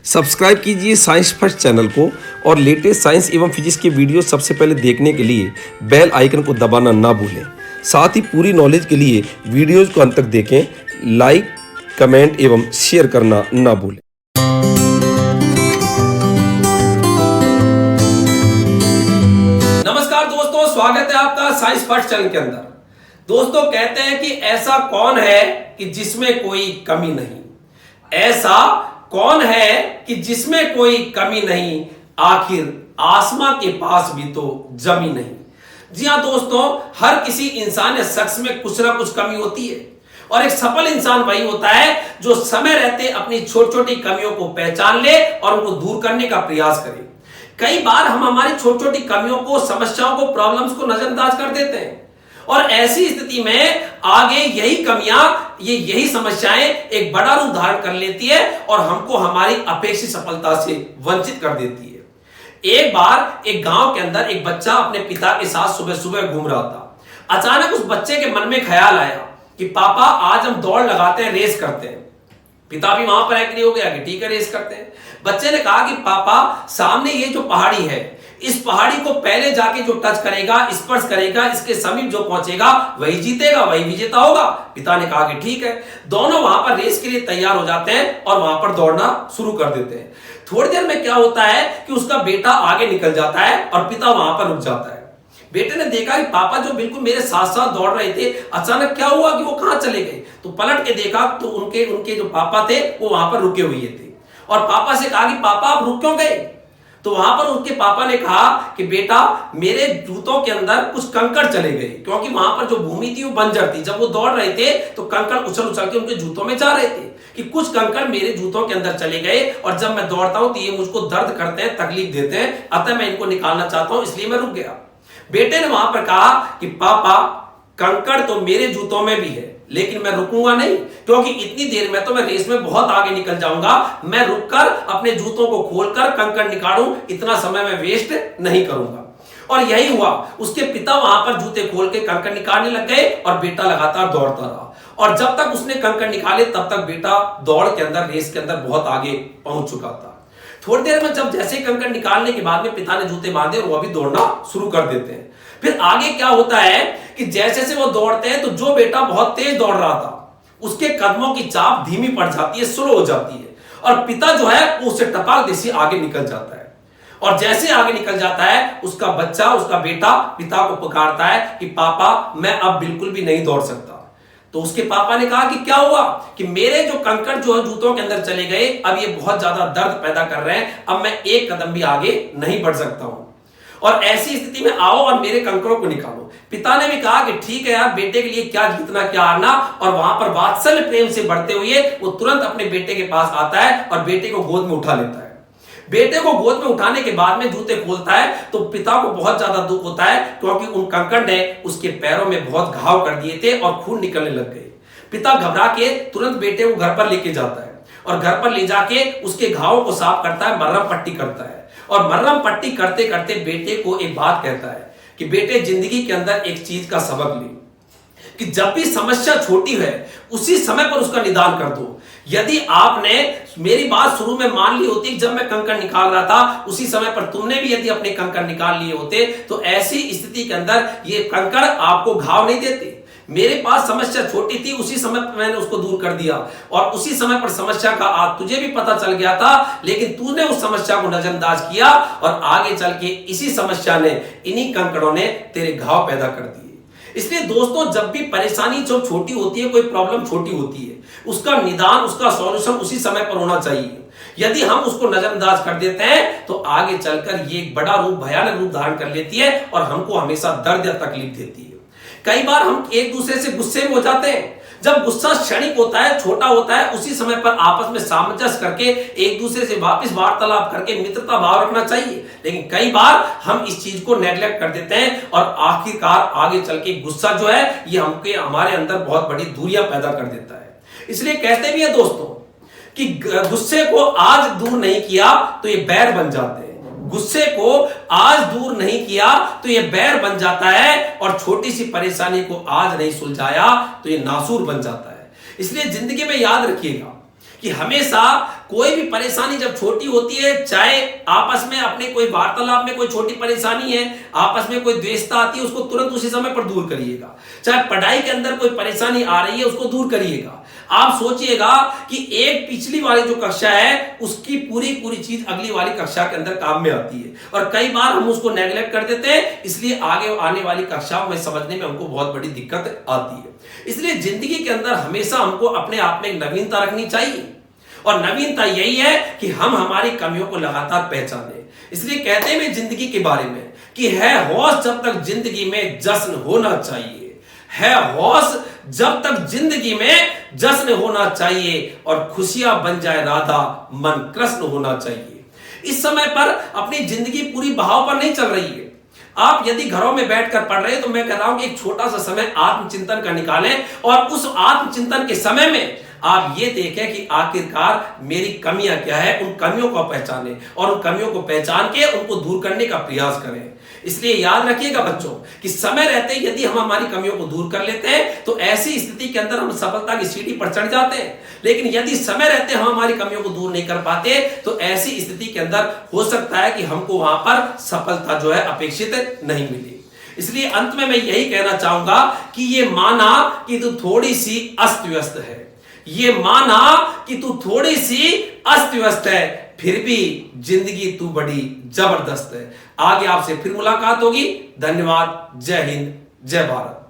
Subscribe कीजिए science first channel को और लेटेस्ट साइंस एवं फिजिक्स के वीडियो सबसे पहले देखने के लिए बेल आइकन को दबाना ना भूलें। साथ ही पूरी नॉलेज के लिए वीडियोज को अंत तक देखें, लाइक, कमेंट एवं शेयर करना ना भूलें। नमस्कार दोस्तों, स्वागत है आपका साइंस फर्स्ट चैनल के अंदर। दोस्तों, कहते हैं कि ऐसा कौन है कि जिसमें कोई कमी नहीं, ऐसा कौन है कि जिसमें कोई कमी नहीं, आखिर आसमां के पास भी तो जमी नहीं। जी हां दोस्तों, हर किसी इंसान या शख्स में कुछ ना कुछ कमी होती है और एक सफल इंसान वही होता है जो समय रहते अपनी छोटी छोटी कमियों को पहचान ले और उनको दूर करने का प्रयास करे। कई बार हम हमारी छोटी छोटी कमियों को, समस्याओं को, प्रॉब्लम्स को नजरअंदाज कर देते हैं और ऐसी स्थिति में आगे यही कमियां, यही समस्याएं एक बड़ा रूप धारण कर लेती है और हमको हमारी अपेक्षित सफलता से वंचित कर देती है। एक बार एक गांव के अंदर एक बच्चा अपने पिता के साथ सुबह सुबह घूम रहा था। अचानक उस बच्चे के मन में ख्याल आया कि पापा, आज हम दौड़ लगाते हैं, रेस करते हैं। पिता भी वहां पर एग्री हो गया कि ठीक है, रेस करते हैं। बच्चे ने कहा कि पापा, सामने ये जो पहाड़ी है, इस पहाड़ी को पहले जाके जो टच करेगा, स्पर्श करेगा, इसके समीप जो पहुंचेगा वही जीतेगा, वही विजेता होगा। पिता ने कहा कि ठीक है। दोनों वहां पर रेस के लिए तैयार हो जाते हैं और वहां पर दौड़ना शुरू कर देते हैं। थोड़ी देर में क्या होता है कि उसका बेटा आगे निकल जाता है और पिता वहां पर रुक जाता है। बेटे ने देखा कि पापा जो बिल्कुल मेरे साथ साथ दौड़ रहे थे, अचानक क्या हुआ कि वो कहां चले गए। तो पलट के देखा तो उनके जो पापा थे वो वहां पर रुके हुए थे और पापा से कहा कि पापा, आप रुक क्यों गए। तो वहां पर उनके पापा ने कहा कि बेटा, मेरे जूतों के अंदर कुछ कंकड़ चले गए, क्योंकि वहां पर जो भूमि थी वो बंजर थी। जब वो दौड़ रहे थे तो कंकड़ उछल उछल के उनके जूतों में जा रहे थे कि कुछ कंकड़ मेरे जूतों के अंदर चले गए और जब मैं दौड़ता हूं तो ये मुझको दर्द करते हैं, तकलीफ देते हैं, अतः मैं इनको निकालना चाहता हूं, इसलिए मैं रुक गया। बेटे ने वहां पर कहा कि पापा, कंकड़ तो मेरे जूतों में भी है, लेकिन मैं रुकूंगा नहीं, क्योंकि इतनी देर में तो मैं रेस में बहुत आगे निकल जाऊंगा। मैं रुककर अपने जूतों को खोलकर कंकड़ निकालूं, इतना समय मैं वेस्ट नहीं करूंगा। और यही हुआ। उसके पिता वहां पर जूते खोल के कंकड़ निकालने लग गए और बेटा लगातार दौड़ता रहा और जब तक उसने कंकड़ निकाले तब तक बेटा दौड़ के अंदर, रेस के अंदर बहुत आगे पहुंच चुका था। थोड़ी देर में जब जैसे कंकड़ निकालने के बाद में पिता ने जूते बांधे और वो भी दौड़ना शुरू कर देते हैं। फिर आगे क्या होता है कि जैसे जैसे वो दौड़ते हैं तो जो बेटा बहुत तेज दौड़ रहा था उसके कदमों की चाप धीमी पड़ जाती है, स्लो हो जाती है और पिता जो है वो उससे टपाक जैसे आगे निकल जाता है। और जैसे आगे निकल जाता है उसका बच्चा, उसका बेटा पिता को पुकारता है कि पापा, मैं अब बिल्कुल भी नहीं दौड़ सकता। तो उसके पापा ने कहा कि क्या हुआ कि मेरे जो कंकड़ जो है जूतों के अंदर चले गए, अब ये बहुत ज्यादा दर्द पैदा कर रहे हैं, अब मैं एक कदम भी आगे नहीं बढ़ सकता हूं और ऐसी स्थिति में आओ और मेरे कंकड़ों को निकालो। पिता ने भी कहा कि ठीक है यार, बेटे के लिए क्या जीतना क्या हारना। और वहां पर वात्सल्य प्रेम से बढ़ते हुए वो तुरंत अपने बेटे के पास आता है और बेटे को गोद में उठा लेता है। बेटे को गोद में उठाने के बाद में जूते खोलता है तो पिता को बहुत ज्यादा दुख होता है, क्योंकि उन कंकड़ ने उसके पैरों में बहुत घाव कर दिए थे और खून निकलने लग गए। पिता घबरा के तुरंत बेटे को घर पर लेके जाता है और घर पर ले जाके उसके घावों को साफ करता है, मरहम पट्टी करता है और मरहम पट्टी करते करते बेटे को एक बात कहता है कि बेटे, जिंदगी के अंदर एक चीज का सबक ले कि जब भी समस्या छोटी है उसी समय पर उसका निदान कर दो। यदि आपने मेरी बात शुरू में मान ली होती, जब मैं कंकड़ निकाल रहा था उसी समय पर तुमने भी यदि अपने कंकड़ निकाल लिए होते, तो ऐसी स्थिति के अंदर ये कंकड़ आपको घाव नहीं देते। मेरे पास समस्या छोटी थी, उसी समय पर मैंने उसको दूर कर दिया और उसी समय पर समस्या का आज तुझे भी पता चल गया था, लेकिन तूने उस समस्या को नजरअंदाज किया और आगे चल के इसी समस्या ने, इन्हीं कंकड़ों ने तेरे घाव पैदा कर दिए। इसलिए दोस्तों, जब भी परेशानी जो छोटी होती है, कोई प्रॉब्लम छोटी होती है, उसका निदान, उसका सॉल्यूशन उसी समय पर होना चाहिए। यदि हम उसको नजरअंदाज कर देते हैं तो आगे चलकर ये एक बड़ा रूप, भयानक रूप धारण कर लेती है और हमको हमेशा दर्द या तकलीफ देती है। कई बार हम एक दूसरे से गुस्से में हो जाते हैं। जब गुस्सा क्षणिक होता है, छोटा होता है, उसी समय पर आपस में सामंजस्य करके एक दूसरे से वापस वार्तालाप करके मित्रता भाव रखना चाहिए। लेकिन कई बार हम इस चीज को नेग्लेक्ट कर देते हैं और आखिरकार आगे चल के गुस्सा जो है ये हमारे अंदर बहुत बड़ी दूरियां पैदा कर देता है। इसलिए कहते भी है दोस्तों कि गुस्से को आज दूर नहीं किया तो ये बैर बन जाते हैं। गुस्से को आज दूर नहीं किया तो ये बैर बन जाता है और छोटी सी परेशानी को आज नहीं सुलझाया तो ये नासूर बन जाता है। इसलिए जिंदगी में याद रखिएगा कि हमेशा कोई भी परेशानी जब छोटी होती है, चाहे आपस में अपने कोई वार्तालाप में कोई छोटी परेशानी है, आपस में कोई द्वेषता आती है, उसको तुरंत उसी समय पर दूर करिएगा। चाहे पढ़ाई के अंदर कोई परेशानी आ रही है, उसको दूर करिएगा। आप सोचिएगा कि एक पिछली वाली जो कक्षा है उसकी पूरी पूरी चीज अगली वाली कक्षा के अंदर काम में आती है, और कई बार हम उसको नेग्लेक्ट कर देते हैं, इसलिए आगे आने वाली कक्षाओं में समझने में हमको बहुत बड़ी दिक्कत आती है। इसलिए जिंदगी के अंदर हमेशा हमको अपने आप में एक नवीनता रखनी चाहिए, और नवीनता यही है कि हम हमारी कमियों को लगातार पहचाने। इसलिए कहते हैं जिंदगी के बारे में कि है होश जब तक जिंदगी में जश्न होना चाहिए, है होश जब तक जिंदगी में जश्न होना चाहिए, और खुशियां बन जाए राधा मन कृष्ण होना चाहिए। इस समय पर अपनी जिंदगी पूरी बहाव पर नहीं चल रही है। आप यदि घरों में बैठकर पढ़ रहे हैं तो मैं कह रहा हूं कि एक छोटा सा समय आत्मचिंतन का निकालें, और उस आत्मचिंतन के समय में आप ये देखें कि आखिरकार मेरी कमियां क्या है, उन कमियों को पहचानें, और उन कमियों को पहचान के उनको दूर करने का प्रयास करें। इसलिए याद रखिएगा बच्चों कि समय रहते यदि हम हमारी कमियों को दूर कर लेते हैं तो ऐसी स्थिति के अंदर हम सफलता की सीढ़ी पर चढ़ जाते हैं। लेकिन यदि समय रहते हम हमारी कमियों को दूर नहीं कर पाते तो ऐसी स्थिति के अंदर हो सकता है कि हमको वहां पर सफलता जो है अपेक्षित नहीं मिली। इसलिए अंत में मैं यही कहना चाहूंगा कि ये माना कि तू थोड़ी सी अस्त व्यस्त है, ये माना कि तू थोड़ी सी अस्त व्यस्त है, फिर भी जिंदगी तू बड़ी जबरदस्त है। आगे आपसे फिर मुलाकात होगी। धन्यवाद। जय हिंद, जय भारत।